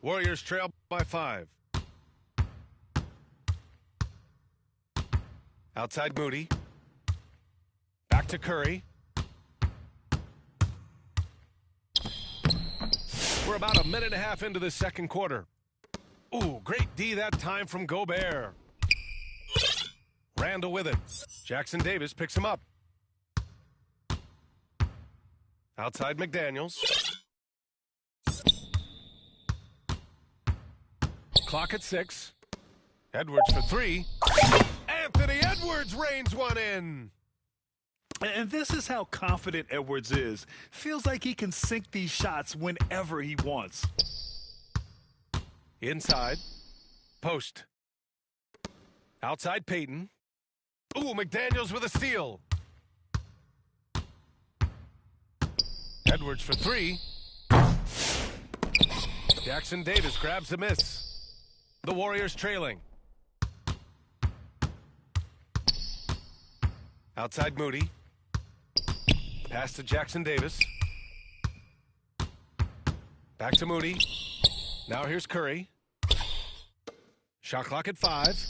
Warriors trail by 5. Outside Moody. Back to Curry. We're about a minute and a half into the second quarter. Ooh, great D that time from Gobert. Randall with it. Jackson Davis picks him up. Outside McDaniels. Clock at 6. Edwards for 3. Anthony Edwards rains one in. And this is how confident Edwards is. Feels like he can sink these shots whenever he wants. Inside. Post. Outside Payton. Ooh, McDaniels with a steal. Edwards for 3. Jackson Davis grabs a miss. The Warriors trailing. Outside Moody. Pass to Jackson Davis. Back to Moody. Now here's Curry. Shot clock at 5.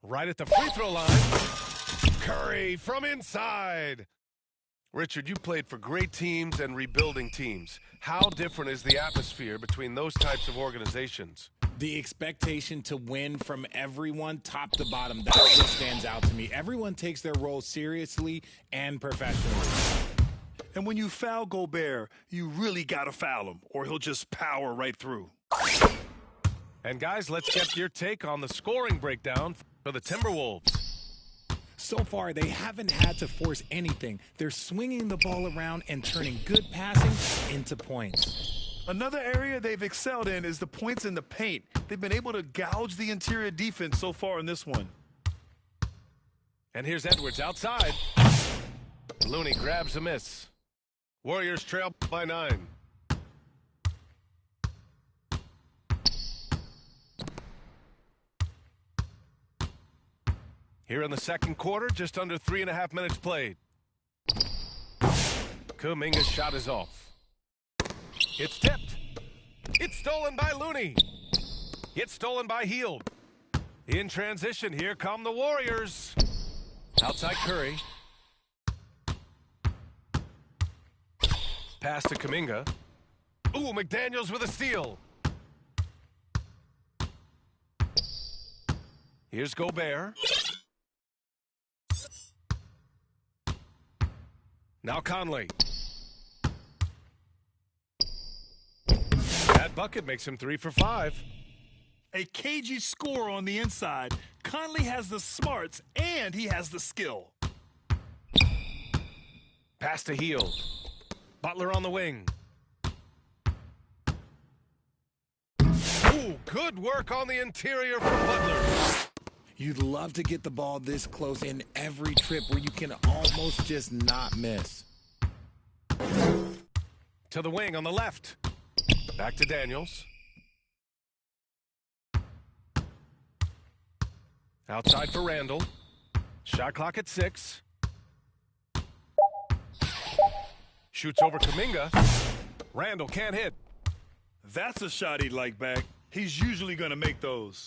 Right at the free throw line. Curry from inside. Richard, you played for great teams and rebuilding teams. How different is the atmosphere between those types of organizations? The expectation to win from everyone, top to bottom, that's what stands out to me. Everyone takes their role seriously and professionally. And when you foul Gobert, you really got to foul him, or he'll just power right through. And guys, let's get your take on the scoring breakdown for the Timberwolves. So far, they haven't had to force anything. They're swinging the ball around and turning good passing into points. Another area they've excelled in is the points in the paint. They've been able to gouge the interior defense so far in this one. And here's Edwards outside. Looney grabs a miss. Warriors trail by 9. Here in the second quarter, just under 3.5 minutes played. Kuminga's shot is off. It's tipped. It's stolen by Looney. It's stolen by Hield. In transition, here come the Warriors. Outside Curry. Pass to Kuminga. Ooh, McDaniels with a steal. Here's Gobert. Now Conley. That bucket makes him 3 for 5. A cagey score on the inside. Conley has the smarts and he has the skill. Pass to Hield. Butler on the wing. Ooh, good work on the interior for Butler. You'd love to get the ball this close in every trip where you can almost just not miss. To the wing on the left. Back to Daniels. Outside for Randall. Shot clock at 6. Shoots over Kuminga. Randall can't hit. That's a shot he'd like back. He's usually going to make those.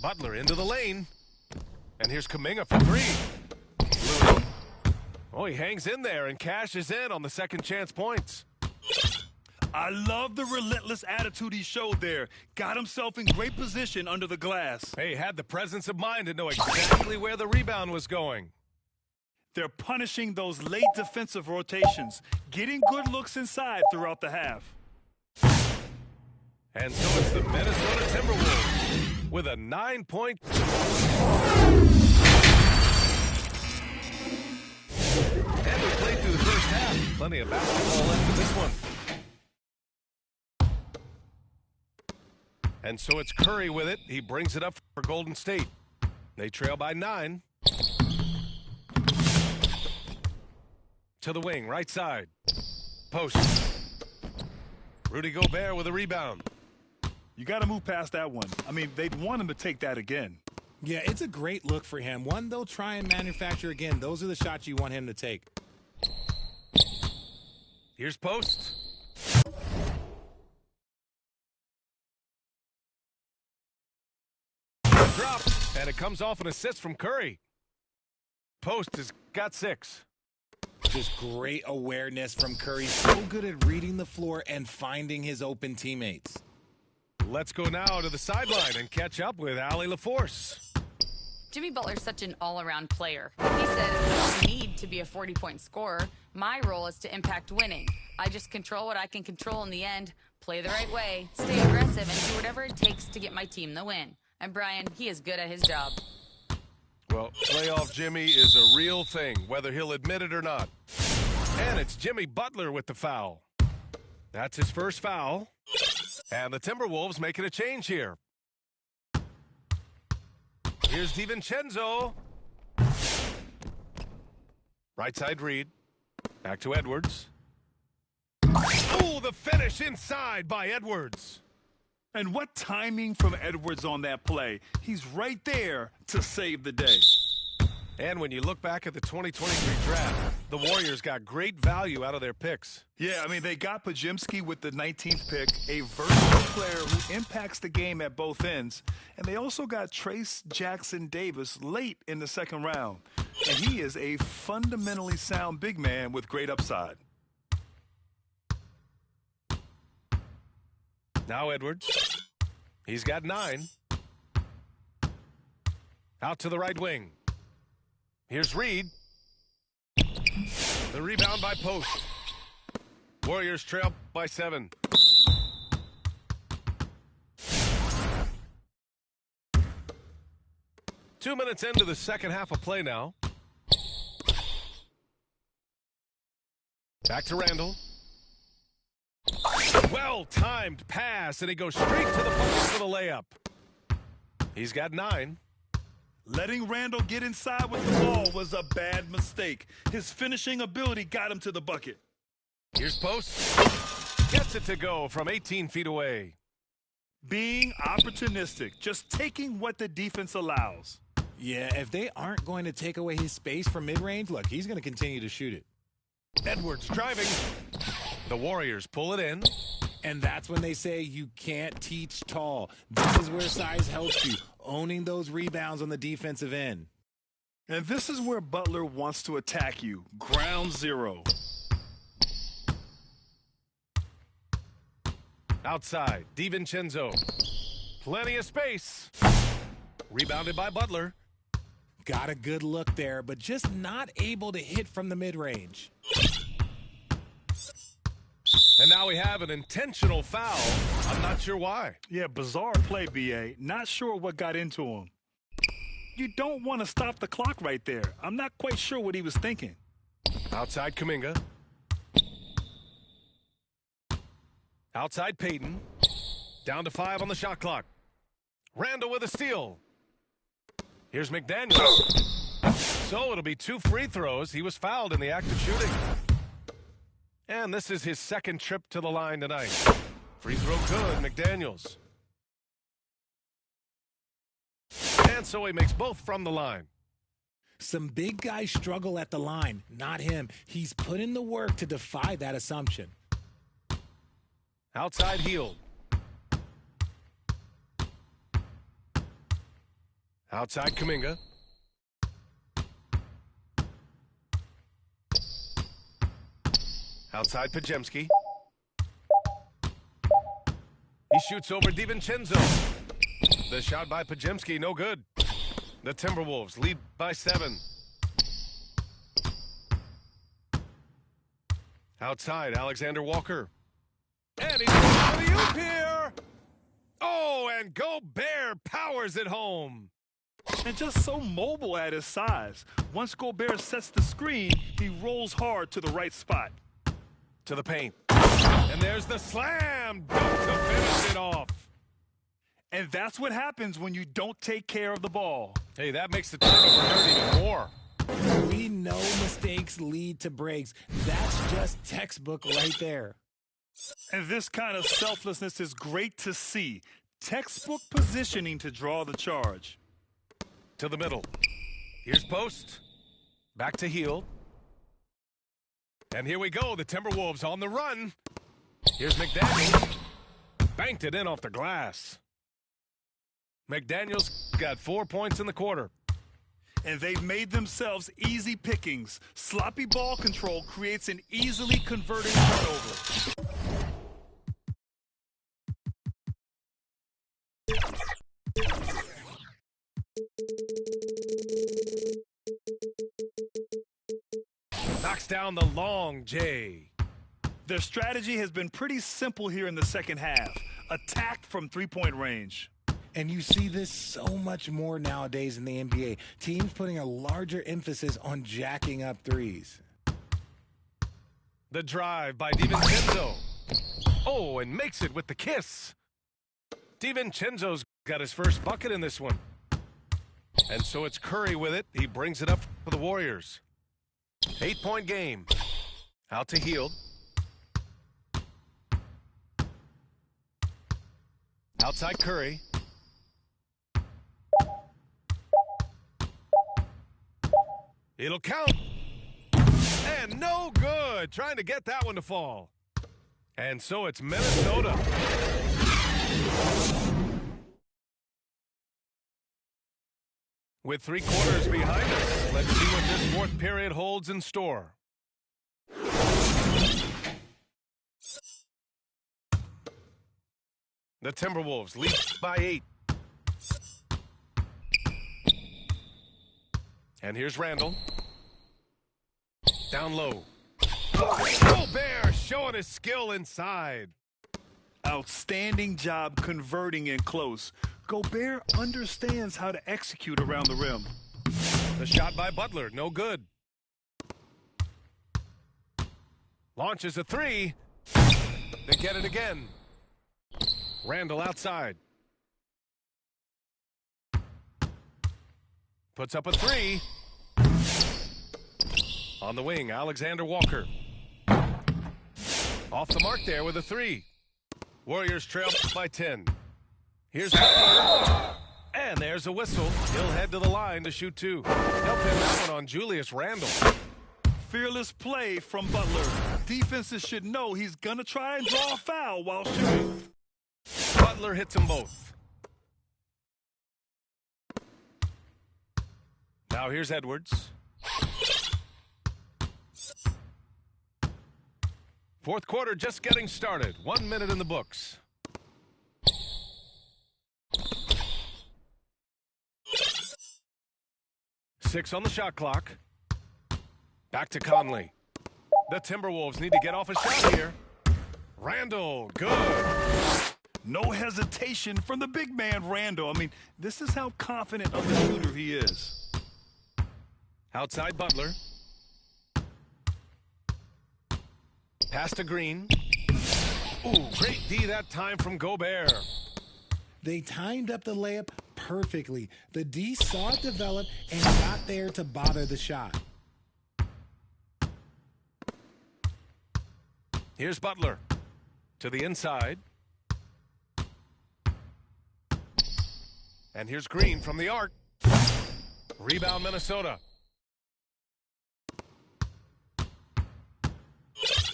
Butler into the lane. And here's Kuminga for 3. Looney. Oh, he hangs in there and cashes in on the second chance points. I love the relentless attitude he showed there. Got himself in great position under the glass. Hey, had the presence of mind to know exactly where the rebound was going. They're punishing those late defensive rotations, getting good looks inside throughout the half. And so it's the Minnesota Timberwolves with a 9-point. And we played through the first half. Plenty of basketball left in this one. And so it's Curry with it. He brings it up for Golden State. They trail by 9. To the wing, right side. Post. Rudy Gobert with a rebound. You got to move past that one. I mean, they'd want him to take that again. Yeah, it's a great look for him. One they'll try and manufacture again. Those are the shots you want him to take. Here's Post. And it comes off an assist from Curry. Post has got 6. Just great awareness from Curry. So good at reading the floor and finding his open teammates. Let's go now to the sideline and catch up with Allie LaForce. Jimmy Butler's such an all-around player. He said, I don't need to be a 40-point scorer. My role is to impact winning. I just control what I can control in the end, play the right way, stay aggressive, and do whatever it takes to get my team the win. And Brian, he is good at his job. Well, playoff Jimmy is a real thing, whether he'll admit it or not. And it's Jimmy Butler with the foul. That's his first foul. And the Timberwolves making a change here. Here's DiVincenzo. Right side read. Back to Edwards. Oh, the finish inside by Edwards. And what timing from Edwards on that play. He's right there to save the day. And when you look back at the 2023 draft, the Warriors got great value out of their picks. Yeah, I mean, they got Podziemski with the 19th pick, a versatile player who impacts the game at both ends. And they also got Trace Jackson Davis late in the second round. And he is a fundamentally sound big man with great upside. Now Edwards. He's got 9. Out to the right wing. Here's Reed. The rebound by Post. Warriors trail by 7. Two minutes into the second half of play now. Back to Randall. Well-timed pass, and he goes straight to the bucket for the layup. He's got 9. Letting Randall get inside with the ball was a bad mistake. His finishing ability got him to the bucket. Here's Post. Gets it to go from 18 feet away. Being opportunistic, just taking what the defense allows. Yeah, if they aren't going to take away his space from mid-range, look, he's going to continue to shoot it. Edwards driving. The Warriors pull it in. And that's when they say you can't teach tall. This is where size helps you, owning those rebounds on the defensive end. And this is where Butler wants to attack you. Ground zero. Outside, DiVincenzo. Plenty of space. Rebounded by Butler. Got a good look there, but just not able to hit from the mid-range. And now we have an intentional foul. I'm not sure why. Yeah, bizarre play, B.A. Not sure what got into him. You don't want to stop the clock right there. I'm not quite sure what he was thinking. Outside Kuminga. Outside Payton. Down to 5 on the shot clock. Randall with a steal. Here's McDaniels. So it'll be 2 free throws. He was fouled in the act of shooting. And this is his second trip to the line tonight. Free throw good, McDaniels. And so he makes both from the line. Some big guys struggle at the line, not him. He's put in the work to defy that assumption. Outside Hield. Outside Kuminga. Outside Podziemski. He shoots over DiVincenzo. The shot by Podziemski, no good. The Timberwolves lead by 7. Outside, Alexander Walker. And he's going for the oop here. Oh, and Gobert powers it home. And just so mobile at his size. Once Gobert sets the screen, he rolls hard to the right spot. To the paint. And there's the slam dunk to finish it off. And that's what happens when you don't take care of the ball. Hey, that makes the turnover hurt even more. We know mistakes lead to breaks. That's just textbook right there. And this kind of selflessness is great to see. Textbook positioning to draw the charge. To the middle. Here's Post. Back to Hield. And here we go. The Timberwolves on the run. Here's McDaniels. Banked it in off the glass. McDaniels got 4 points in the quarter. And they've made themselves easy pickings. Sloppy ball control creates an easily converting turnover. Knocks down the long J. Their strategy has been pretty simple here in the second half. Attack from three-point range. And you see this so much more nowadays in the NBA. Teams putting a larger emphasis on jacking up threes. The drive by DiVincenzo. Oh, and makes it with the kiss. DiVincenzo's got his first bucket in this one. And so it's Curry with it. He brings it up for the Warriors. 8-point game. Out to Hield. Outside Curry. It'll count. And no good. Trying to get that one to fall. And so it's Minnesota. With 3 quarters behind us, let's see what this fourth period holds in store. The Timberwolves lead by 8. And here's Randall. Down low. Gobert showing his skill inside. Outstanding job converting in close. Gobert understands how to execute around the rim. The shot by Butler, no good. Launches a 3. They get it again. Randall outside. Puts up a 3. On the wing, Alexander Walker. Off the mark there with a 3. Warriors trail by 10. Here's Butler. And there's a whistle. He'll head to the line to shoot 2. He'll pin that one on Julius Randle. Fearless play from Butler. Defenses should know he's going to try and draw a foul while shooting. Butler hits them both. Now here's Edwards. Fourth quarter just getting started. 1 minute in the books. Six on the shot clock. Back to Conley. The Timberwolves need to get off a shot here. Randall, good. No hesitation from the big man, Randall. I mean, this is how confident of a shooter he is. Outside Butler. Pass to Green. Ooh, great D that time from Gobert. They timed up the layup perfectly. The D saw it develop and got there to bother the shot. Here's Butler to the inside. And here's Green from the arc. Rebound Minnesota.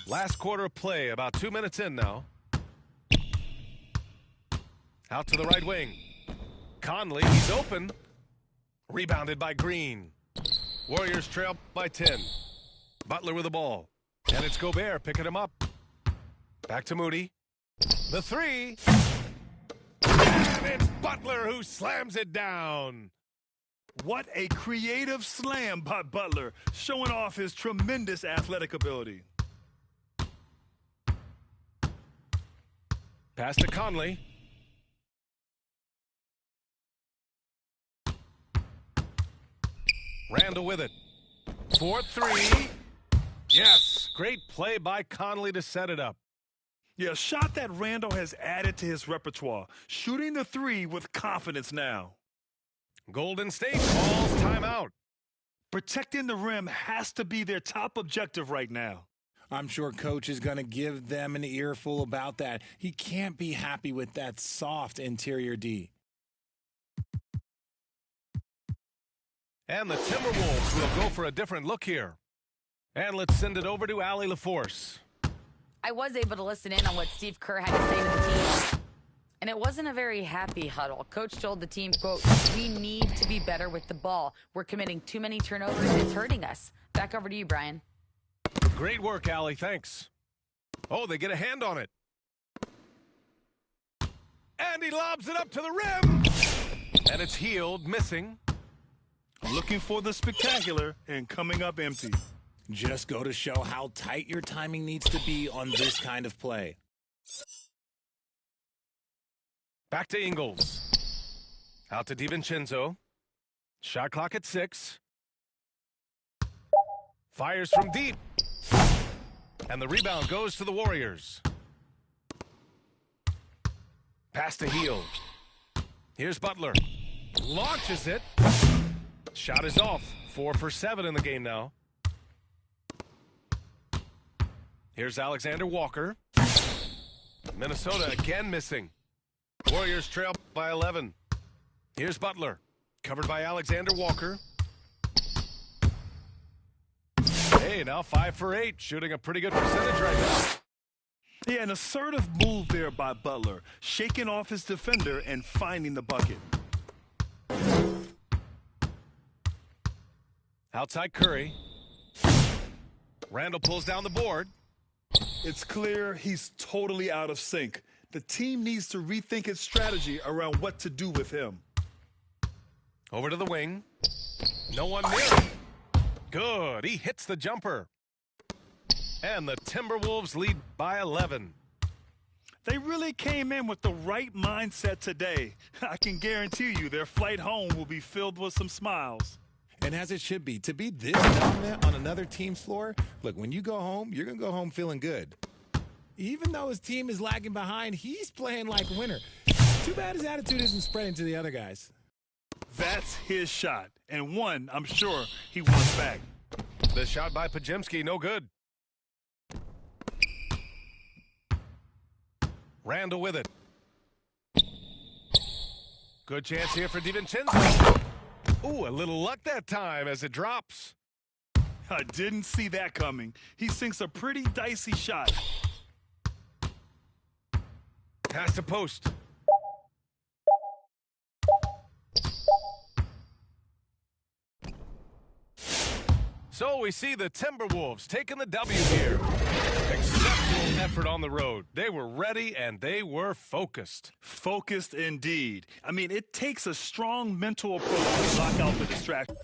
Last quarter of play, about 2 minutes in now. Out to the right wing. Conley, he's open. Rebounded by Green. Warriors trail by 10. Butler with the ball. And it's Gobert picking him up. Back to Moody. The 3. And it's Butler who slams it down. What a creative slam by Butler, showing off his tremendous athletic ability. Pass to Conley. Randall with it. 4-3. Yes, great play by Conley to set it up. Yeah, a shot that Randall has added to his repertoire. Shooting the 3 with confidence now. Golden State calls timeout. Protecting the rim has to be their top objective right now. I'm sure coach is going to give them an earful about that. He can't be happy with that soft interior D. And the Timberwolves will go for a different look here. And let's send it over to Allie LaForce. I was able to listen in on what Steve Kerr had to say to the team. And it wasn't a very happy huddle. Coach told the team, quote, "We need to be better with the ball. We're committing too many turnovers. It's hurting us." Back over to you, Brian. Great work, Allie. Thanks. Oh, they get a hand on it. And he lobs it up to the rim. And it's healed, missing. Looking for the spectacular and coming up empty. Just go to show how tight your timing needs to be on this kind of play. Back to Ingles. Out to DiVincenzo. Shot clock at 6. Fires from deep. And the rebound goes to the Warriors. Pass to Hield. Here's Butler. Launches it. Shot is off. 4 for 7 in the game now. Here's Alexander Walker. Minnesota again missing. Warriors trail by 11. Here's Butler. Covered by Alexander Walker. Hey, now 5 for 8. Shooting a pretty good percentage right now. Yeah, an assertive move there by Butler. Shaking off his defender and finding the bucket. Outside Curry. Randall pulls down the board. It's clear he's totally out of sync. The team needs to rethink its strategy around what to do with him. Over to the wing. No one near him. Good. He hits the jumper. And the Timberwolves lead by 11. They really came in with the right mindset today. I can guarantee you their flight home will be filled with some smiles. And as it should be. To be this dominant on another team's floor, look, when you go home, you're going to go home feeling good. Even though his team is lagging behind, he's playing like a winner. Too bad his attitude isn't spreading to the other guys. That's his shot, and one I'm sure he wants back. The shot by Podziemski, no good. Randall with it. Good chance here for DiVincenzo. Ooh, a little luck that time as it drops. I didn't see that coming. He sinks a pretty dicey shot. Pass to post. So we see the Timberwolves taking the W here. Exceptional effort on the road. They were ready and they were focused. Focused indeed. I mean, it takes a strong mental approach to block out the distraction.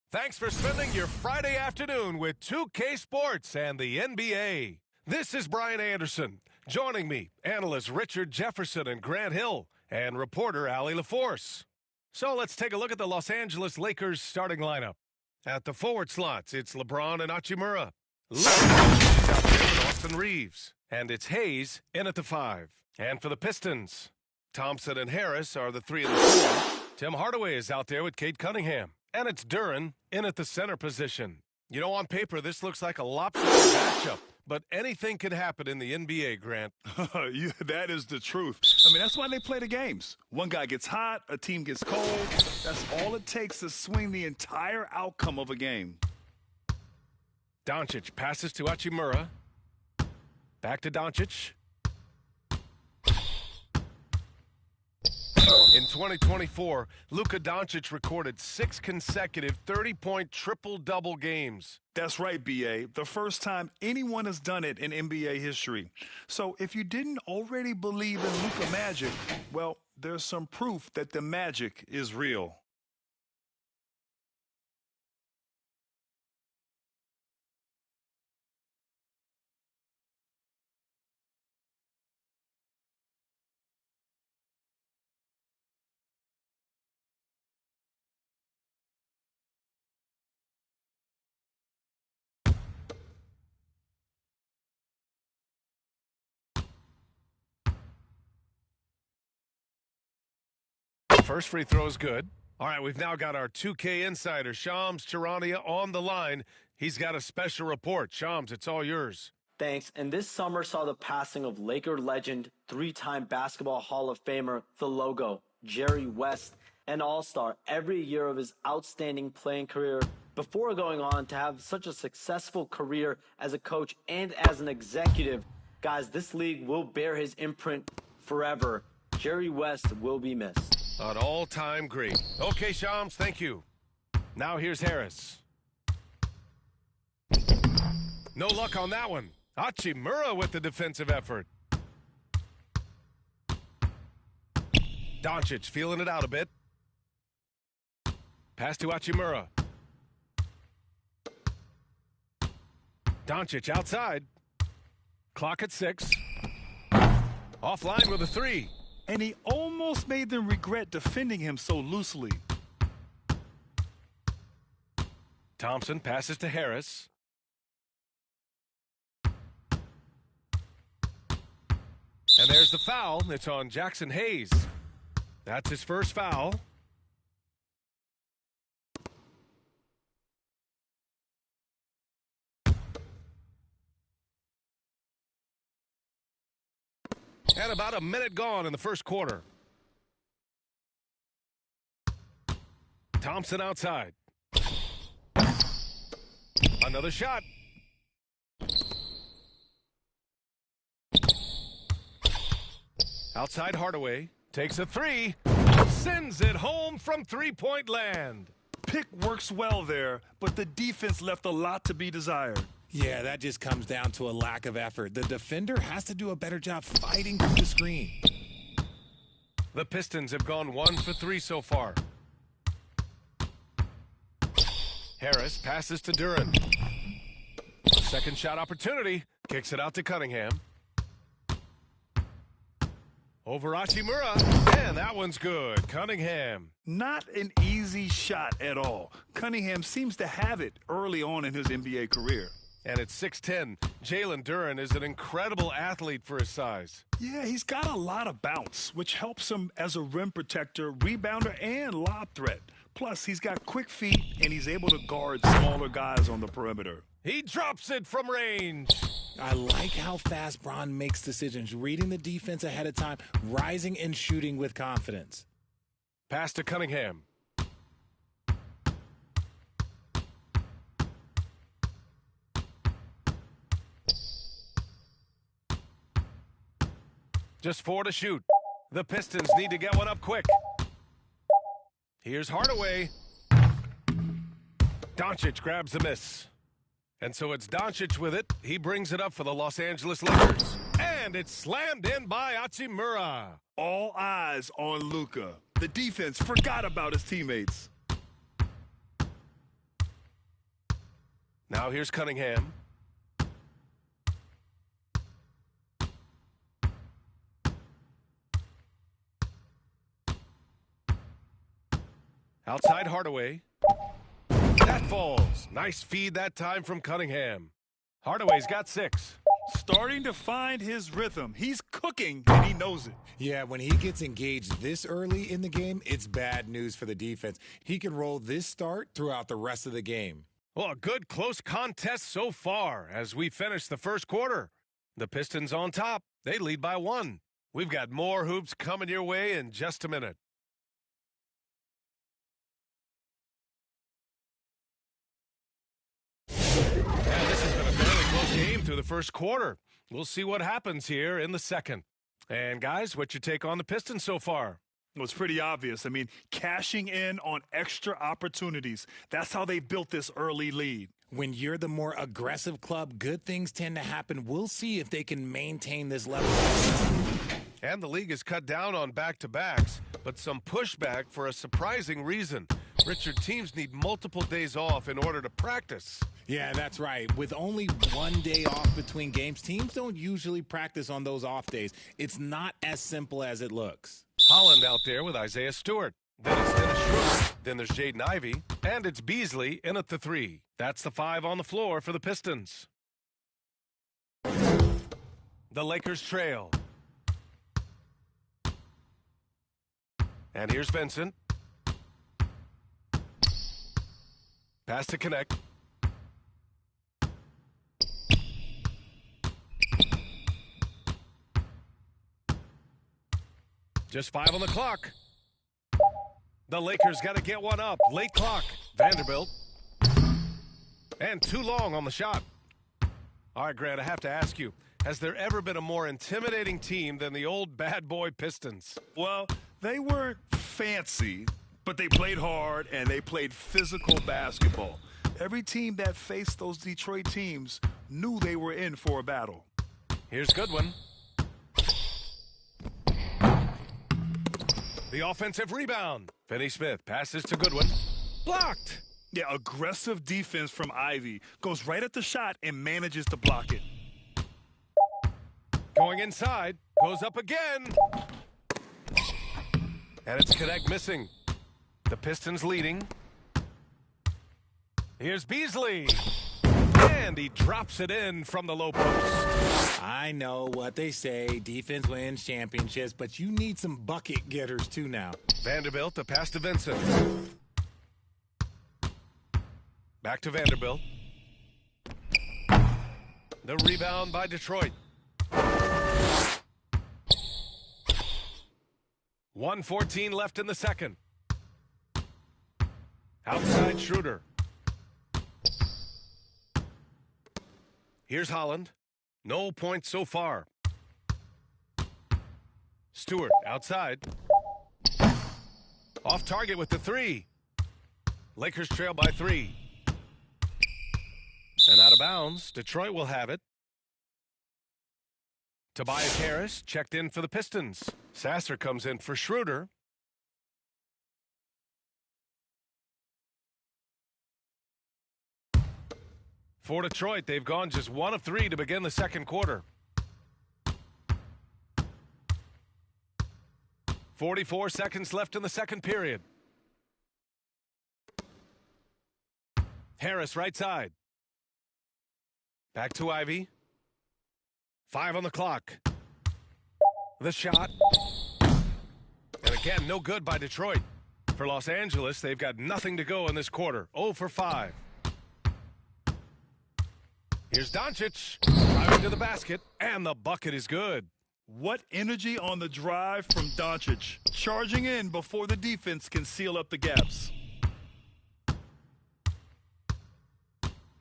Thanks for spending your Friday afternoon with 2K Sports and the NBA. This is Brian Anderson. Joining me, analysts Richard Jefferson and Grant Hill, and reporter Allie LaForce. So let's take a look at the Los Angeles Lakers starting lineup. At the forward slots, it's LeBron and Hachimura. Left out there with Austin Reeves. And it's Hayes in at the 5. And for the Pistons, Thompson and Harris are the 3 and the 4. Tim Hardaway is out there with Cade Cunningham. And it's Duren in at the center position. You know, on paper, this looks like a lopsided matchup. But anything could happen in the NBA, Grant. Yeah, that is the truth. I mean, that's why they play the games. One guy gets hot, a team gets cold. That's all it takes to swing the entire outcome of a game. Doncic passes to Hachimura. Back to Doncic. In 2024, Luka Doncic recorded 6 consecutive 30-point triple-double games. That's right, B.A. The first time anyone has done it in NBA history. So if you didn't already believe in Luka magic, well, there's some proof that the magic is real. First free throw is good. All right, we've now got our 2K insider, Shams Charania, on the line. He's got a special report. Shams, it's all yours. Thanks. And this summer saw the passing of Laker legend, 3-time Basketball Hall of Famer, the Logo, Jerry West, an all-star every year of his outstanding playing career before going on to have such a successful career as a coach and as an executive. Guys, this league will bear his imprint forever. Jerry West will be missed. An all-time great. Okay, Shams, thank you. Now here's Harris. No luck on that one. Hachimura with the defensive effort. Doncic feeling it out a bit. Pass to Hachimura. Doncic outside. Clock at 6. Offline with a 3. And he almost made them regret defending him so loosely. Thompson passes to Harris. And there's the foul. It's on Jackson Hayes. That's his first foul. And about a minute gone in the first quarter. Thompson outside. Another shot. Outside Hardaway. Takes a 3. Sends it home from three-point land. Pick works well there, but the defense left a lot to be desired. Yeah, that just comes down to a lack of effort. The defender has to do a better job fighting through the screen. The Pistons have gone 1 for 3 so far. Harris passes to Duren. Second shot opportunity. Kicks it out to Cunningham. Over Hachimura. And that one's good. Cunningham. Not an easy shot at all. Cunningham seems to have it early on in his NBA career. And at 6'10", Jalen Duren is an incredible athlete for his size. Yeah, he's got a lot of bounce, which helps him as a rim protector, rebounder, and lob threat. Plus, he's got quick feet, and he's able to guard smaller guys on the perimeter. He drops it from range. I like how fast Bron makes decisions, reading the defense ahead of time, rising and shooting with confidence. Pass to Cunningham. Just 4 to shoot. The Pistons need to get one up quick. Here's Hardaway. Doncic grabs the miss. And so it's Doncic with it. He brings it up for the Los Angeles Lakers. And it's slammed in by Hachimura. All eyes on Luka. The defense forgot about his teammates. Now here's Cunningham. Outside Hardaway. That falls. Nice feed that time from Cunningham. Hardaway's got 6. Starting to find his rhythm. He's cooking, and he knows it. Yeah, when he gets engaged this early in the game, it's bad news for the defense. He can roll this start throughout the rest of the game. Well, a good close contest so far as we finish the first quarter. The Pistons on top. They lead by 1. We've got more hoops coming your way in just a minute. Yeah, this has been a fairly close game through the first quarter. We'll see what happens here in the second. And guys, what's your take on the Pistons so far? Well, it's pretty obvious. I mean, cashing in on extra opportunities. That's how they built this early lead. When you're the more aggressive club, good things tend to happen. We'll see if they can maintain this level. And the league has cut down on back-to-backs, but some pushback for a surprising reason. Richard, teams need multiple days off in order to practice. Yeah, that's right. With only 1 day off between games, teams don't usually practice on those off days. It's not as simple as it looks. Holland out there with Isaiah Stewart. Then it's Dennis Schroeder. Then there's Jaden Ivey. And it's Beasley in at the 3. That's the 5 on the floor for the Pistons. The Lakers trail. And here's Vincent. Pass to connect. Just 5 on the clock. The Lakers got to get one up. Late clock. Vanderbilt. And too long on the shot. All right, Grant, I have to ask you, has there ever been a more intimidating team than the old bad boy Pistons? Well, they weren't fancy, but they played hard and they played physical basketball. Every team that faced those Detroit teams knew they were in for a battle. Here's Goodwin. The offensive rebound. Finney Smith passes to Goodwin. Blocked. Yeah, aggressive defense from Ivy. Goes right at the shot and manages to block it. Going inside. Goes up again. And it's Connect missing. The Pistons leading. Here's Beasley. And he drops it in from the low post. I know what they say, defense wins championships, but you need some bucket getters too now. Vanderbilt, the pass to Vincent. Back to Vanderbilt. The rebound by Detroit. 1:14 left in the second. Outside Schroeder. Here's Holland. No points so far. Stewart outside. Off target with the 3. Lakers trail by 3. And out of bounds. Detroit will have it. Tobias Harris checked in for the Pistons. Sasser comes in for Schroeder. For Detroit, they've gone just 1 of 3 to begin the second quarter. 44 seconds left in the second period. Harris right side. Back to Ivy. 5 on the clock. The shot. And again, no good by Detroit. For Los Angeles, they've got nothing to go in this quarter. 0 for 5. Here's Doncic, driving to the basket, and the bucket is good. What energy on the drive from Doncic, charging in before the defense can seal up the gaps.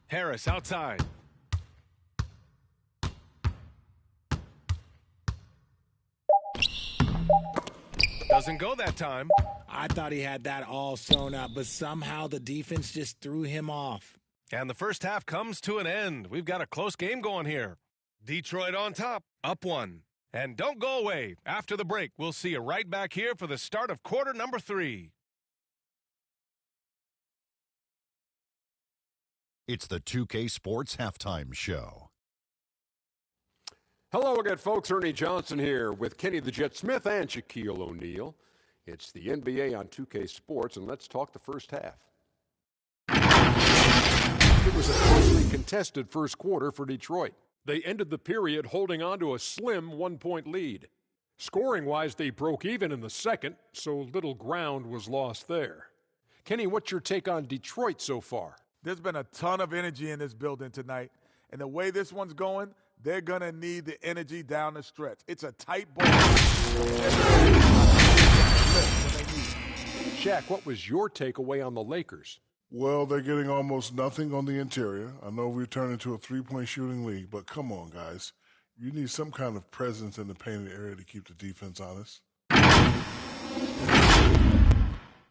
Harris outside. Doesn't go that time. I thought he had that all sewn up, but somehow the defense just threw him off. And the first half comes to an end. We've got a close game going here. Detroit on top, up 1. And don't go away. After the break, we'll see you right back here for the start of quarter number 3. It's the 2K Sports Halftime Show. Hello again, folks. Ernie Johnson here with Kenny the Jet Smith and Shaquille O'Neal. It's the NBA on 2K Sports, and let's talk the first half. It was a closely contested first quarter for Detroit. They ended the period holding on to a slim 1-point lead. Scoring-wise, they broke even in the second, so little ground was lost there. Kenny, what's your take on Detroit so far? There's been a ton of energy in this building tonight, and the way this one's going, they're going to need the energy down the stretch. It's a tight ball. Shaq, what was your takeaway on the Lakers? Well, they're getting almost nothing on the interior. I know we've turned into a three-point shooting league, but come on, guys. You need some kind of presence in the painted area to keep the defense honest.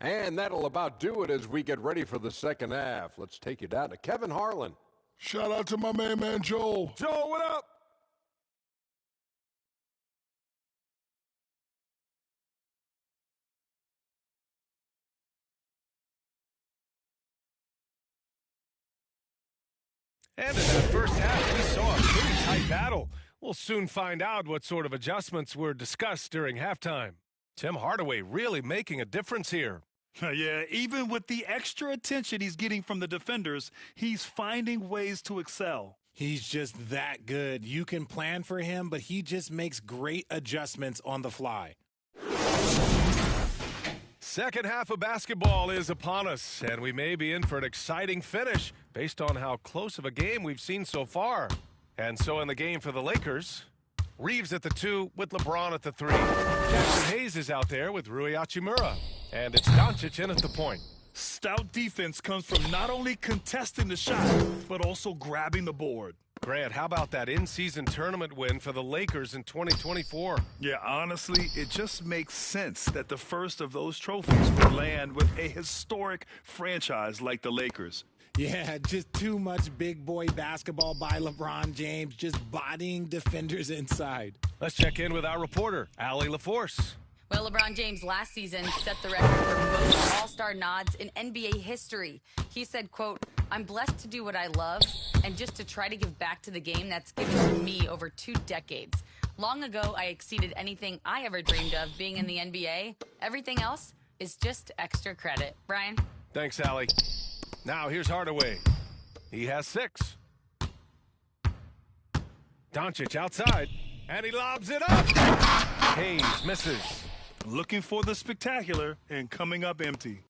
And that'll about do it as we get ready for the second half. Let's take you down to Kevin Harlan. Shout out to my main man, Joel. Joel, what up? And in that first half, we saw a pretty tight battle. We'll soon find out what sort of adjustments were discussed during halftime. Tim Hardaway really making a difference here. Yeah, even with the extra attention he's getting from the defenders, he's finding ways to excel. He's just that good. You can plan for him, but he just makes great adjustments on the fly. Second half of basketball is upon us, and we may be in for an exciting finish based on how close of a game we've seen so far. And so in the game for the Lakers, Reeves at the 2 with LeBron at the 3. Jackson Hayes is out there with Rui Hachimura. And it's Doncic in at the point. Stout defense comes from not only contesting the shot, but also grabbing the board. Grant, how about that in-season tournament win for the Lakers in 2024? Yeah, honestly, it just makes sense that the first of those trophies would land with a historic franchise like the Lakers. Yeah, just too much big boy basketball by LeBron James, just bodying defenders inside. Let's check in with our reporter, Allie LaForce. Well, LeBron James last season set the record for most All-Star nods in NBA history. He said, quote, "I'm blessed to do what I love and just to try to give back to the game that's given to me over 2 decades. Long ago, I exceeded anything I ever dreamed of being in the NBA. Everything else is just extra credit." Brian? Thanks, Allie. Now here's Hardaway. He has 6. Doncic outside, and he lobs it up. Hayes misses. Looking for the spectacular and coming up empty.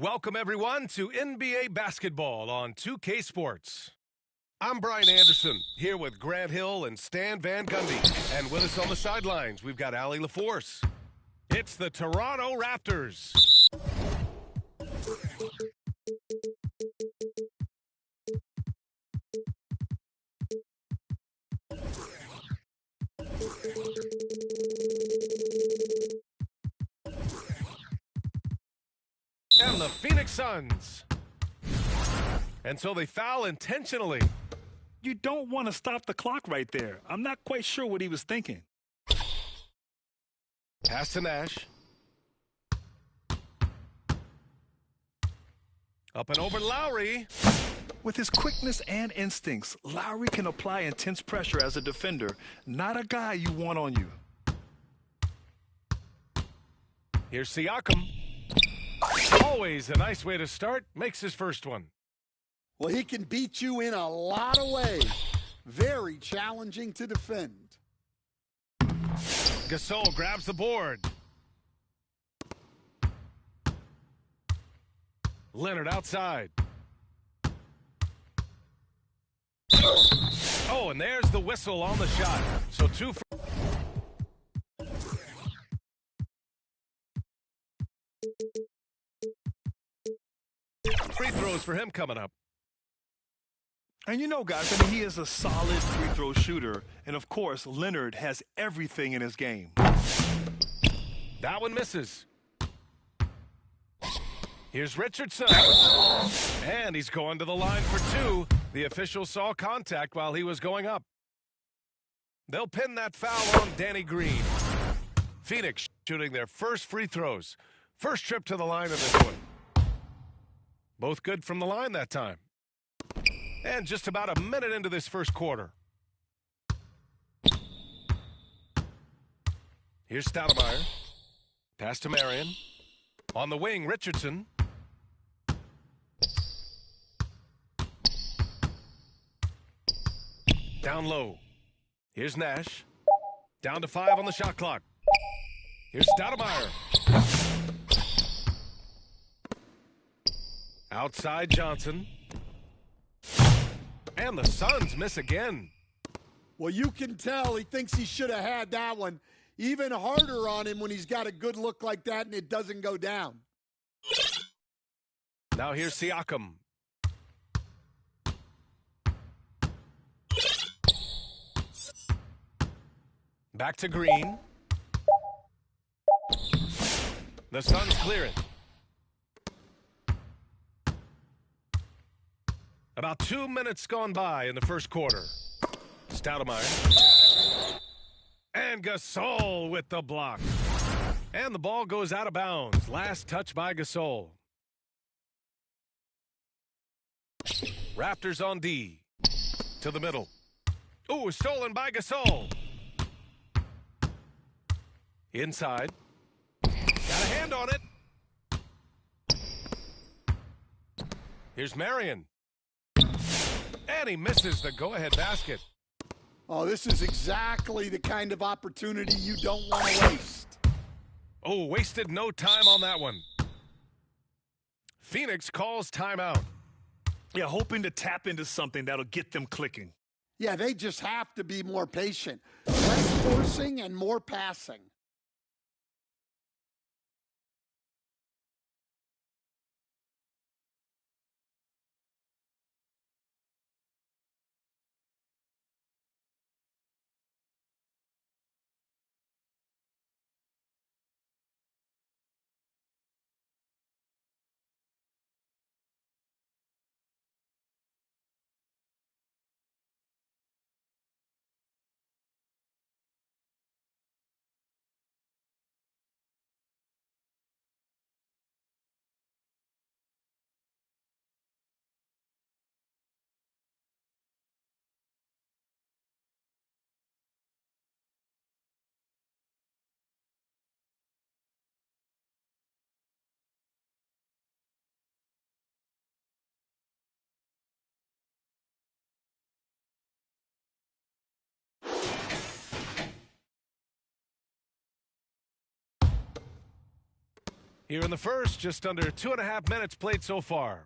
Welcome, everyone, to NBA basketball on 2K Sports. I'm Brian Anderson, here with Grant Hill and Stan Van Gundy. And with us on the sidelines, we've got Allie LaForce. It's the Toronto Raptors. And the Phoenix Suns. And so they foul intentionally. You don't want to stop the clock right there. I'm not quite sure what he was thinking. Pass to Nash. Up and over Lowry. With his quickness and instincts, Lowry can apply intense pressure as a defender, not a guy you want on you. Here's Siakam. Always a nice way to start. Makes his first one. Well, he can beat you in a lot of ways. Very challenging to defend. Gasol grabs the board. Leonard outside. Oh, and there's the whistle on the shot. So two for... Free throws for him coming up. And you know, guys, I mean, he is a solid free throw shooter. And, of course, Leonard has everything in his game. That one misses. Here's Richardson. And he's going to the line for two. The official saw contact while he was going up. They'll pin that foul on Danny Green. Phoenix shooting their first free throws. First trip to the line of this one. Both good from the line that time. And just about a minute into this first quarter. Here's Stoudemire. Pass to Marion. On the wing, Richardson. Down low. Here's Nash. Down to 5 on the shot clock. Here's Stoudemire. Outside Johnson. And the Suns miss again. Well, you can tell he thinks he should have had that one. Even harder on him when he's got a good look like that and it doesn't go down. Now here's Siakam. Back to Green. The Suns clear it. About 2 minutes gone by in the first quarter. Stoudemire. And Gasol with the block. And the ball goes out of bounds. Last touch by Gasol. Raptors on D. To the middle. Ooh, stolen by Gasol. Inside. stand on it. Here's Marion. And he misses the go-ahead basket. Oh, this is exactly the kind of opportunity you don't want to waste. Oh, wasted no time on that one. Phoenix calls timeout. Yeah, hoping to tap into something that'll get them clicking. Yeah, they just have to be more patient. Less forcing and more passing. Here in the first, just under 2.5 minutes played so far.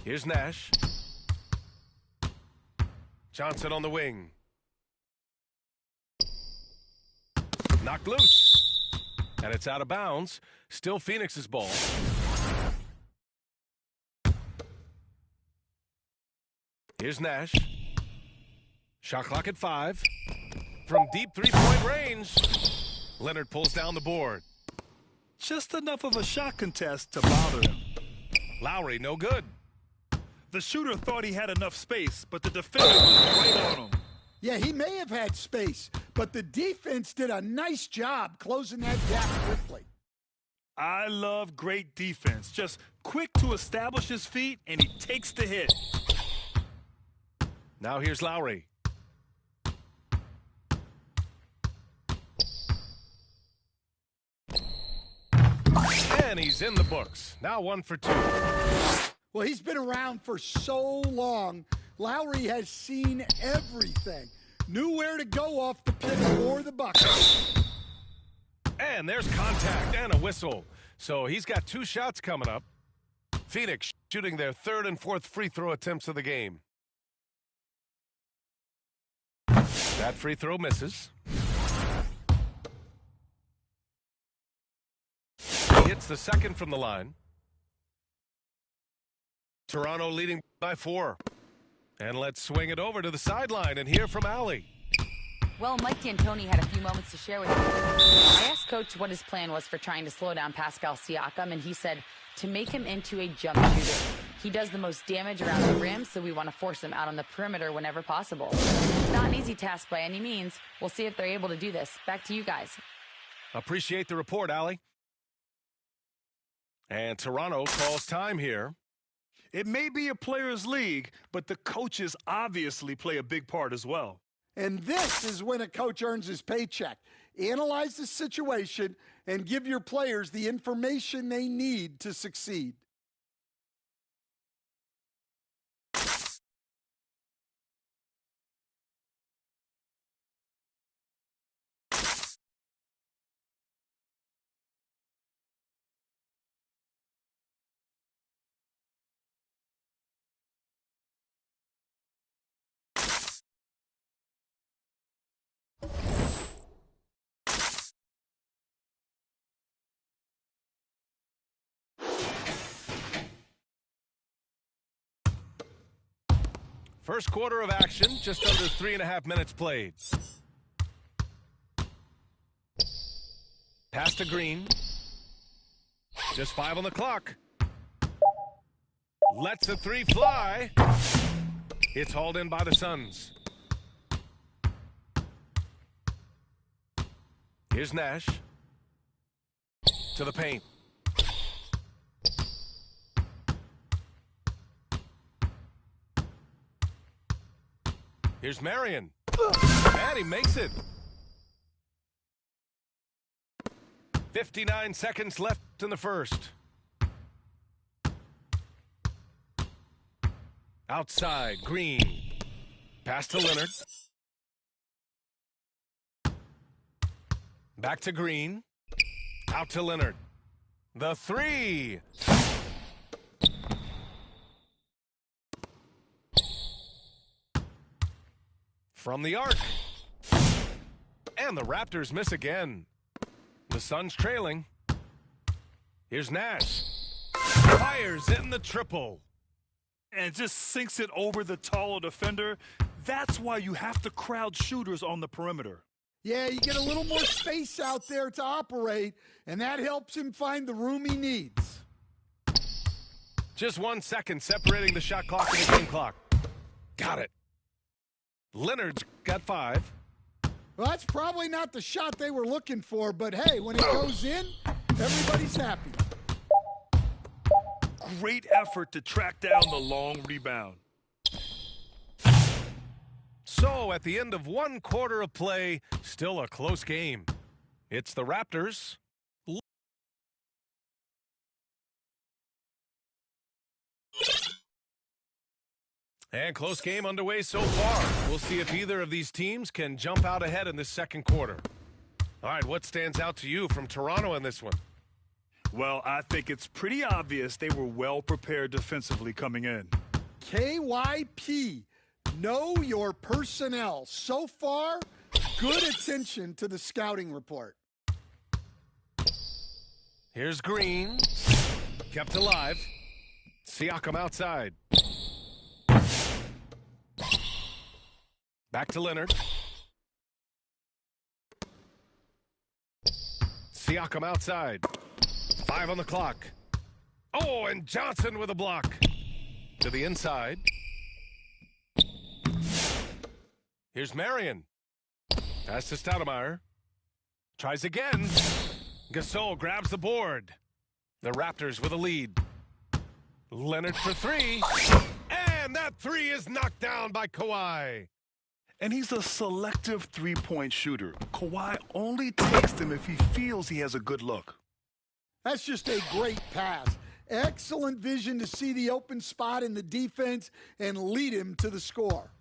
Here's Nash. Johnson on the wing. Knocked loose. And it's out of bounds. Still Phoenix's ball. Here's Nash. Shot clock at 5. From deep three-point range, Leonard pulls down the board. Just enough of a shot contest to bother him. Lowry, no good. The shooter thought he had enough space, but the defender was right on him. Yeah, he may have had space, but the defense did a nice job closing that gap quickly. I love great defense. Just quick to establish his feet, and he takes the hit. Now here's Lowry. And he's in the books. Now 1 for 2. Well, he's been around for so long. Lowry has seen everything. Knew where to go off the pivot or the bucket. And there's contact and a whistle. So he's got 2 shots coming up. Phoenix shooting their 3rd and 4th free throw attempts of the game. That free throw misses. He hits the 2nd from the line. Toronto leading by 4. And let's swing it over to the sideline and hear from Allie. Well, Mike D'Antoni had a few moments to share with me. I asked Coach what his plan was for trying to slow down Pascal Siakam, and he said to make him into a jump shooter. He does the most damage around the rim, so we want to force him out on the perimeter whenever possible. It's not an easy task by any means. We'll see if they're able to do this. Back to you guys. Appreciate the report, Allie. And Toronto calls time here. It may be a players' league, but the coaches obviously play a big part as well. And this is when a coach earns his paycheck. Analyze the situation and give your players the information they need to succeed. First quarter of action, just under 3.5 minutes played. Pass to Green. Just 5 on the clock. Lets the 3 fly. It's hauled in by the Suns. Here's Nash. To the paint. Here's Marion. And he makes it. 59 seconds left in the first. Outside, Green. Pass to Leonard. Back to Green. Out to Leonard. The three. From the arc. And the Raptors miss again. The Suns trailing. Here's Nash. Fires in the triple. And just sinks it over the taller defender. That's why you have to crowd shooters on the perimeter. Yeah, you get a little more space out there to operate, and that helps him find the room he needs. Just 1 second separating the shot clock and the game clock. Got it. Leonard's got 5. Well, that's probably not the shot they were looking for, but hey, when it goes in, everybody's happy. Great effort to track down the long rebound. So, at the end of 1 quarter of play, still a close game. It's the Raptors. And close game underway so far. We'll see if either of these teams can jump out ahead in this second quarter. All right, what stands out to you from Toronto in this one? Well, I think it's pretty obvious they were well prepared defensively coming in. KYP, know your personnel. So far, good attention to the scouting report. Here's Green. Kept alive. Siakam outside. Back to Leonard. Siakam outside. 5 on the clock. Oh, and Johnson with a block. To the inside. Here's Marion. Pass to Stoudemire. Tries again. Gasol grabs the board. The Raptors with a lead. Leonard for 3. And that 3 is knocked down by Kawhi. And he's a selective three-point shooter. Kawhi only takes them if he feels he has a good look. That's just a great pass. Excellent vision to see the open spot in the defense and lead him to the score.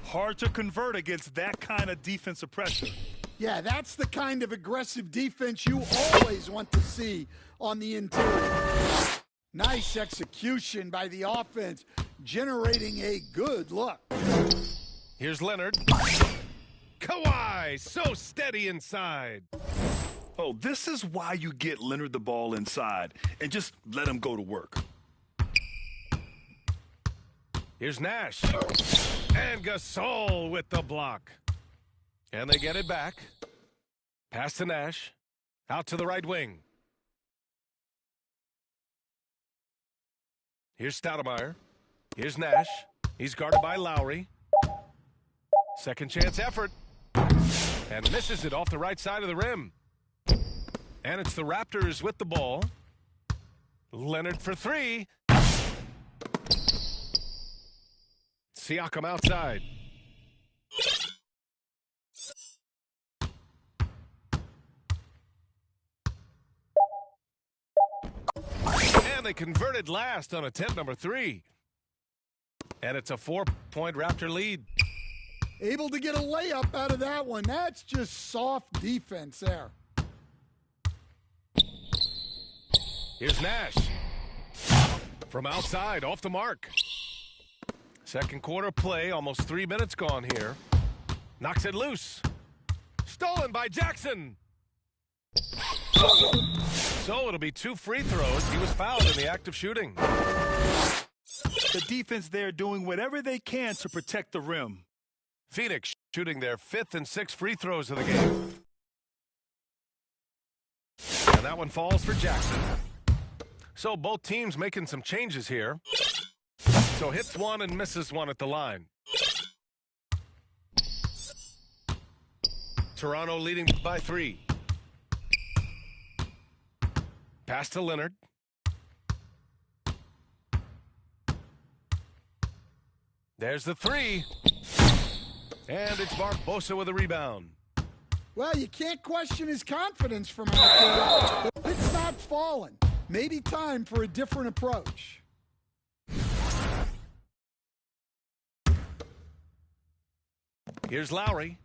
Hard to convert against that kind of defensive pressure. Yeah, that's the kind of aggressive defense you always want to see on the interior. Nice execution by the offense, generating a good look. Here's Leonard. Kawhi, so steady inside. Oh, this is why you get Leonard the ball inside and just let him go to work. Here's Nash. And Gasol with the block. And they get it back. Pass to Nash. Out to the right wing. Here's Stoudemire. Here's Nash. He's guarded by Lowry. Second chance effort. And misses it off the right side of the rim. And it's the Raptors with the ball. Leonard for 3. Siakam outside. And they converted last on attempt number 3. And it's a 4-point Raptor lead. Able to get a layup out of that one. That's just soft defense there. Here's Nash. From outside, off the mark. Second quarter play, almost 3 minutes gone here. Knocks it loose. Stolen by Jackson. So it'll be 2 free throws. He was fouled in the act of shooting. The defense there doing whatever they can to protect the rim. Phoenix shooting their 5th and 6th free throws of the game. And that one falls for Jackson. So both teams making some changes here. So hits 1 and misses 1 at the line. Toronto leading by 3. Pass to Leonard. There's the 3. And it's Barbosa with a rebound. Well, you can't question his confidence from out there. It's not falling. Maybe time for a different approach. Here's Lowry.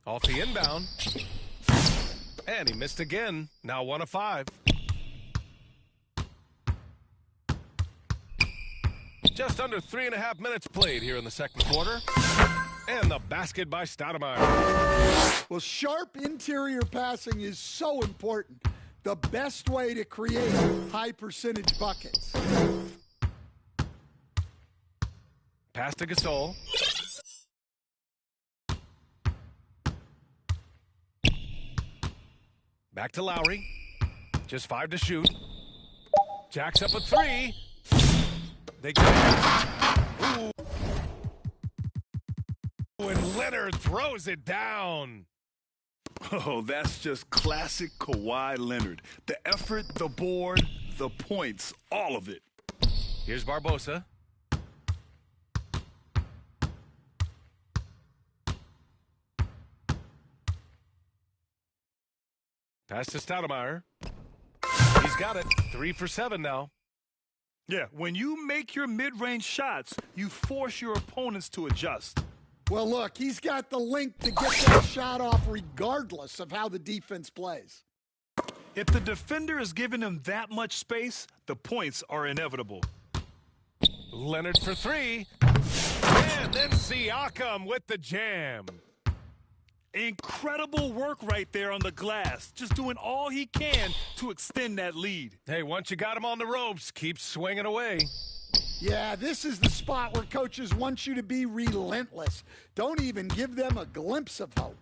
Off the inbound. And he missed again. Now 1 of 5. Just under 3.5 minutes played here in the second quarter. And the basket by Stoudemire. Well, sharp interior passing is so important. The best way to create high percentage buckets. Pass to Gasol. Back to Lowry. Just 5 to shoot. Jacks up a 3. They get it. Ooh. And Leonard throws it down. Oh, that's just classic Kawhi Leonard. The effort, the board, the points, all of it. Here's Barbosa. Pass to Stoudemire. He's got it. 3 for 7 now. Yeah, when you make your mid-range shots, you force your opponents to adjust. Well, look, he's got the length to get that shot off regardless of how the defense plays. If the defender is giving him that much space, the points are inevitable. Leonard for 3. And then Siakam with the jam. Incredible work right there on the glass. Just doing all he can to extend that lead. Hey, once you got him on the ropes, keep swinging away. Yeah, this is the spot where coaches want you to be relentless. Don't even give them a glimpse of hope.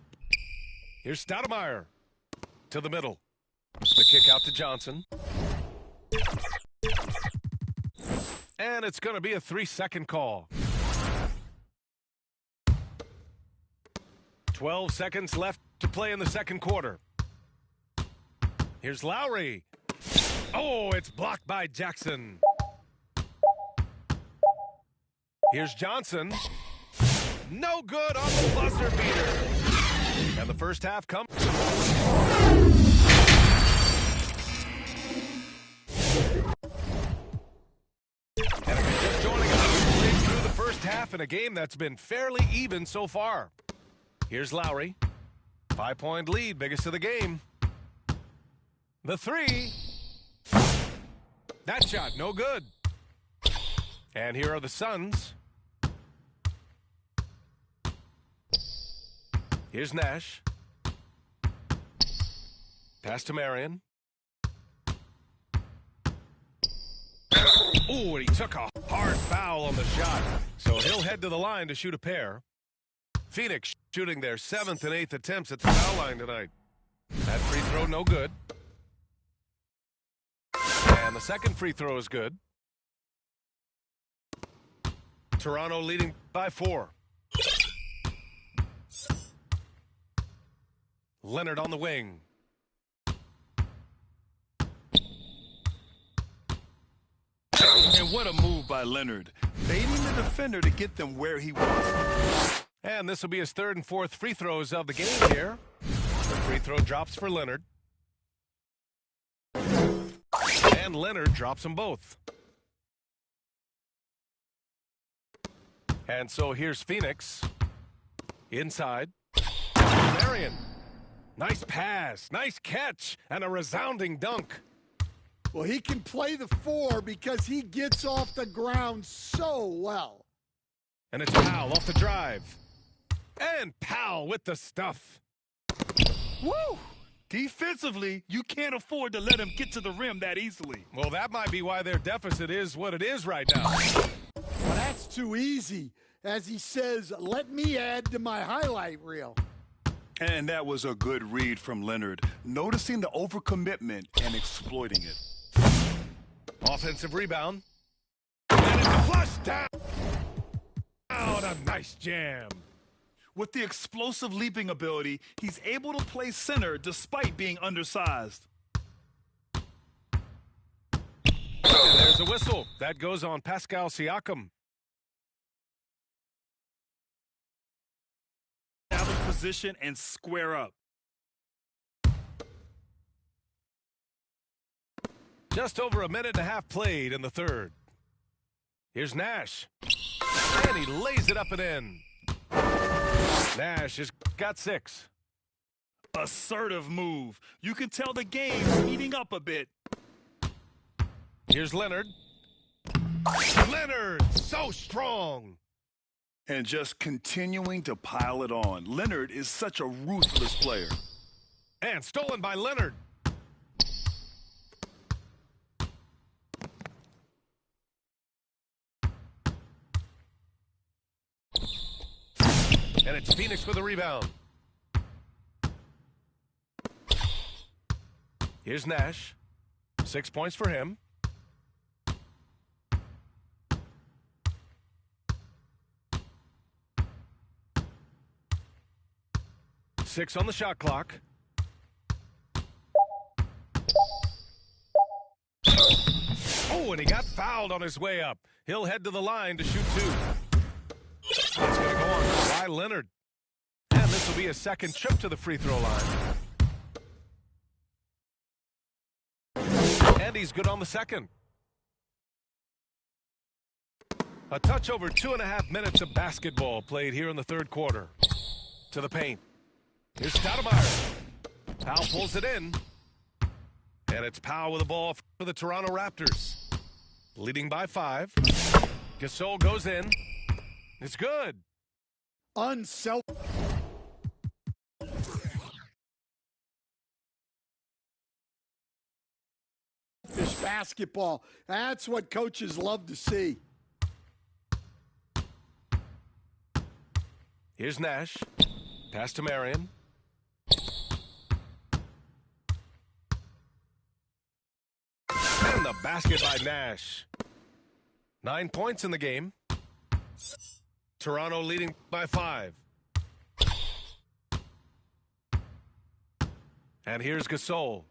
Here's Stoudemire to the middle. The kick out to Johnson. And it's going to be a 3-second call. 12 seconds left to play in the second quarter. Here's Lowry. Oh, it's blocked by Jackson. Here's Johnson. No good on the buzzer beater. And the first half comes. And if you're just joining us, we've played through the first half in a game that's been fairly even so far. Here's Lowry. 5-point lead, biggest of the game. The 3. That shot, no good. And here are the Suns. Here's Nash. Pass to Marion. Ooh, and he took a hard foul on the shot. So he'll head to the line to shoot a pair. Phoenix shooting their 7th and 8th attempts at the foul line tonight. That free throw, no good. And the second free throw is good. Toronto leading by 4. Leonard on the wing. And what a move by Leonard. Baiting the defender to get them where he wants them. And this will be his 3rd and 4th free throws of the game here. The free throw drops for Leonard. And Leonard drops them both. And so here's Phoenix. Inside. Marion. Nice pass. Nice catch. And a resounding dunk. Well, he can play the 4 because he gets off the ground so well. And it's Powell off the drive. And Powell with the stuff. Woo! Defensively, you can't afford to let him get to the rim that easily. Well, that might be why their deficit is what it is right now. Well, that's too easy. As he says, let me add to my highlight reel. And that was a good read from Leonard, noticing the overcommitment and exploiting it. Offensive rebound. And it's a flush down. Oh, a nice jam. With the explosive leaping ability, he's able to play center despite being undersized. And there's a whistle. That goes on Pascal Siakam. Establish position and square up. Just over a minute and a half played in the third. Here's Nash. And he lays it up and in. Nash has got 6. Assertive move. You can tell the game's heating up a bit. Here's Leonard. Leonard, so strong. And just continuing to pile it on. Leonard is such a ruthless player. And stolen by Leonard. And it's Phoenix for the rebound. Here's Nash. 6 points for him. Six on the shot clock. Oh, and he got fouled on his way up. He'll head to the line to shoot 2. It's going to go on to Kawhi Leonard. And this will be a second trip to the free throw line. And he's good on the second. A touch over 2.5 minutes of basketball played here in the third quarter. To the paint. Here's Stoudemire. Powell pulls it in. And it's Powell with the ball for the Toronto Raptors. Leading by 5. Gasol goes in. It's good. Unselfish basketball. That's what coaches love to see. Here's Nash. Pass to Marion. And the basket by Nash. 9 points in the game. Toronto leading by 5. And here's Gasol.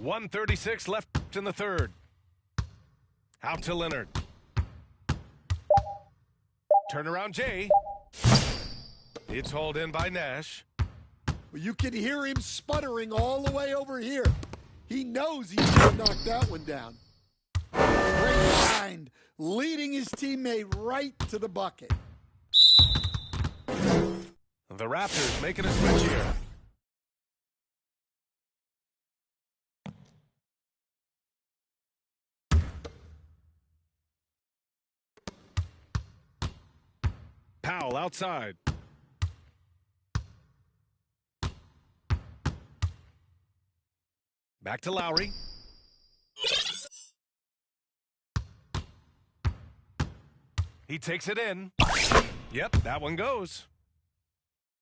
1:36 left in the third. Out to Leonard. Turnaround Jay. It's hauled in by Nash. Well, you can hear him sputtering all the way over here. He knows he should knock that one down. Great find, leading his teammate right to the bucket. The Raptors making a switch here. Powell outside. Back to Lowry. He takes it in. Yep, that one goes.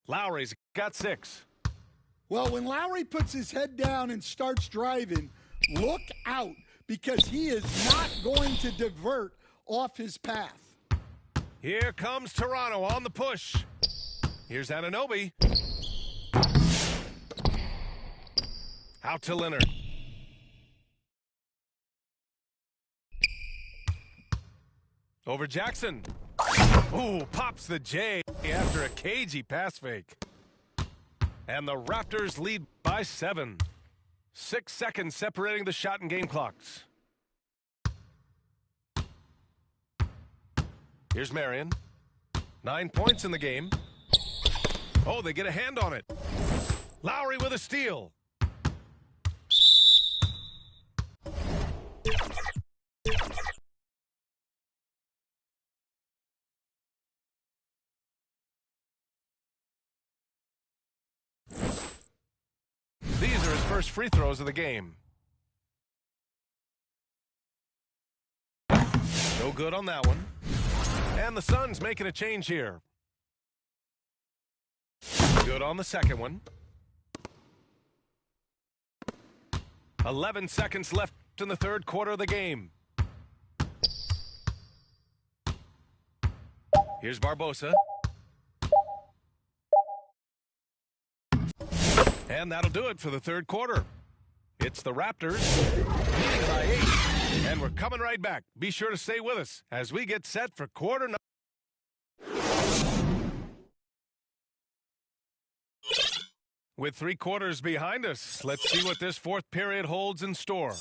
Lowry's got 6. Well, when Lowry puts his head down and starts driving, look out, because he is not going to divert off his path. Here comes Toronto on the push. Here's Anunoby. Out to Leonard. Over Jackson. Ooh, pops the J after a cagey pass fake. And the Raptors lead by 7. 6 seconds separating the shot and game clocks. Here's Marion. 9 points in the game. Oh, they get a hand on it. Lowry with a steal. These are his first free throws of the game. No good on that one. And the Suns making a change here. Good on the second one. 11 seconds left in the third quarter of the game. Here's Barbosa. And that'll do it for the third quarter. It's the Raptors leading by 8. And we're coming right back. Be sure to stay with us as we get set for quarter number. With 3 quarters behind us, let's see what this fourth period holds in store.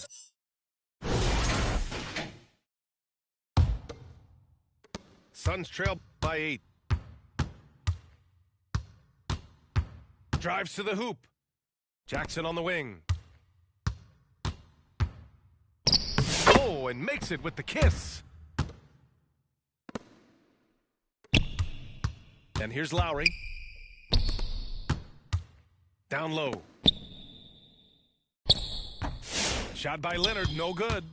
Suns trail by 8. Drives to the hoop. Jackson on the wing. Oh, and makes it with the kiss. And here's Lowry. Down low. Shot by Leonard, no good.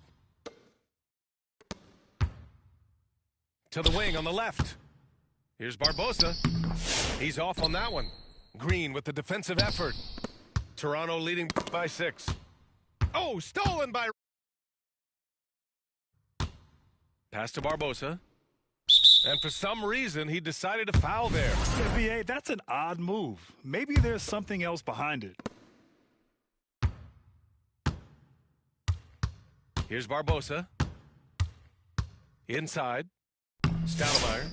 To the wing on the left. Here's Barbosa. He's off on that one. Green with the defensive effort. Toronto leading by 6. Oh, stolen by... Pass to Barbosa. And for some reason, he decided to foul there. Yeah, VA, that's an odd move. Maybe there's something else behind it. Here's Barbosa. Inside. Stoudemire.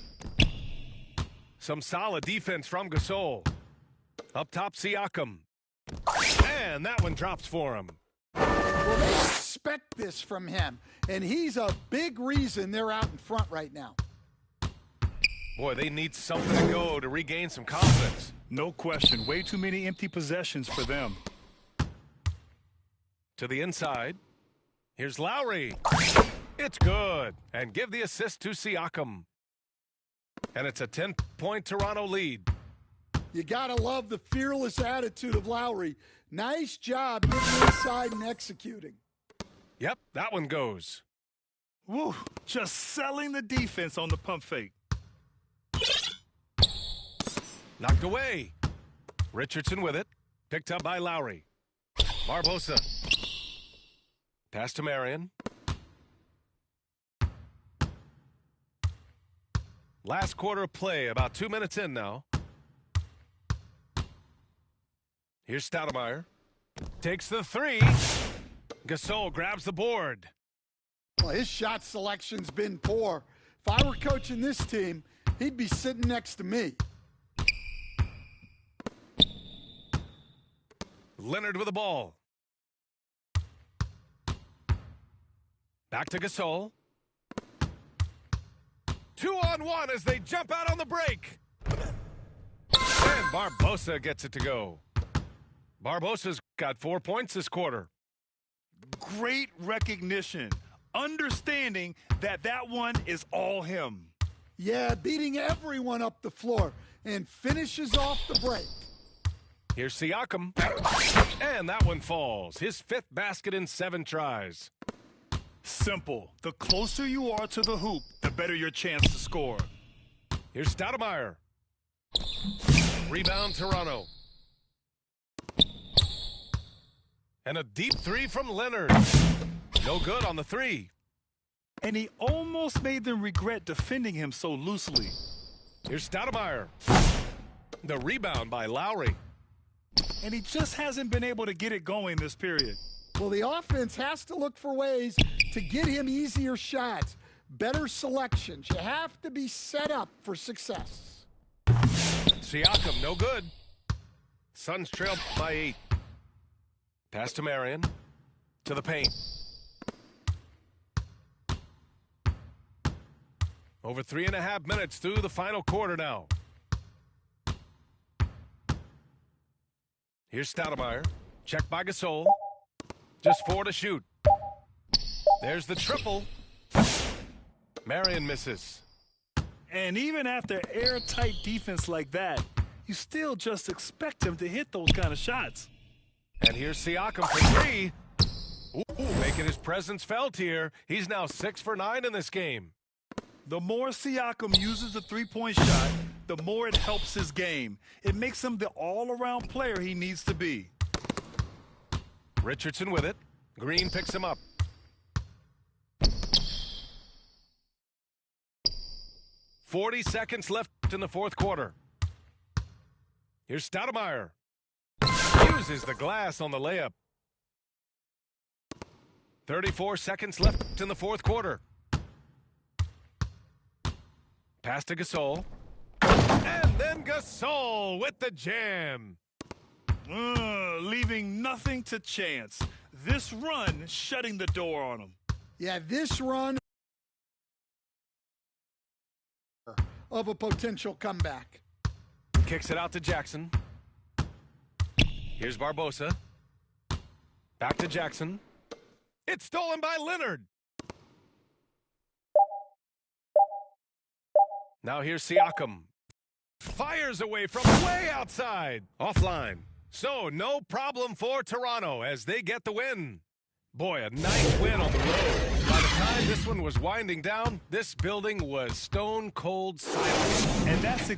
Some solid defense from Gasol. Up top, Siakam. And that one drops for him. Well, they expect this from him, and he's a big reason they're out in front right now. Boy, they need something to go to regain some confidence. No question. Way too many empty possessions for them. To the inside. Here's Lowry. It's good. And give the assist to Siakam. And it's a 10-point Toronto lead. You got to love the fearless attitude of Lowry. Nice job getting inside and executing. Yep, that one goes. Woo, just selling the defense on the pump fake. Knocked away. Richardson with it. Picked up by Lowry. Barbosa. Pass to Marion. Last quarter of play, about 2 minutes in now. Here's Stoudemire. Takes the 3. Gasol grabs the board. Well, his shot selection's been poor. If I were coaching this team, he'd be sitting next to me. Leonard with the ball. Back to Gasol. 2-on-1 as they jump out on the break. And Barbosa gets it to go. Barbosa's got 4 points this quarter. Great recognition. Understanding that that one is all him. Yeah, beating everyone up the floor and finishes off the break. Here's Siakam. And that one falls. His 5th basket in 7 tries. Simple. The closer you are to the hoop, the better your chance to score. Here's Stoudemire. Rebound Toronto. And a deep 3 from Leonard. No good on the 3. And he almost made them regret defending him so loosely. Here's Stoudemire. The rebound by Lowry. And he just hasn't been able to get it going this period. Well, the offense has to look for ways to get him easier shots, better selections. You have to be set up for success. Siakam, no good. Suns trail by 8. Pass to Marion. To the paint. Over 3.5 minutes through the final quarter now. Here's Stoudemire. Check by Gasol. Just 4 to shoot. There's the triple. Marion misses. And even after airtight defense like that, you still just expect him to hit those kind of shots. And here's Siakam for 3. Ooh, making his presence felt here. He's now 6 for 9 in this game. The more Siakam uses the three-point shot, the more it helps his game. It makes him the all-around player he needs to be. Richardson with it. Green picks him up. .40 seconds left in the fourth quarter. Here's Stoudemire. Uses the glass on the layup. 34 seconds left in the fourth quarter. Pass to Gasol. And then Gasol with the jam. Leaving nothing to chance. This run shutting the door on them. Yeah, this run of a potential comeback. Kicks it out to Jackson. Here's Barbosa. Back to Jackson. It's stolen by Leonard. Now here's Siakam. Fires away from way outside. Offline. So no problem for Toronto as they get the win. Boy, a nice win on the road. By the time this one was winding down, this building was stone cold silent. And that's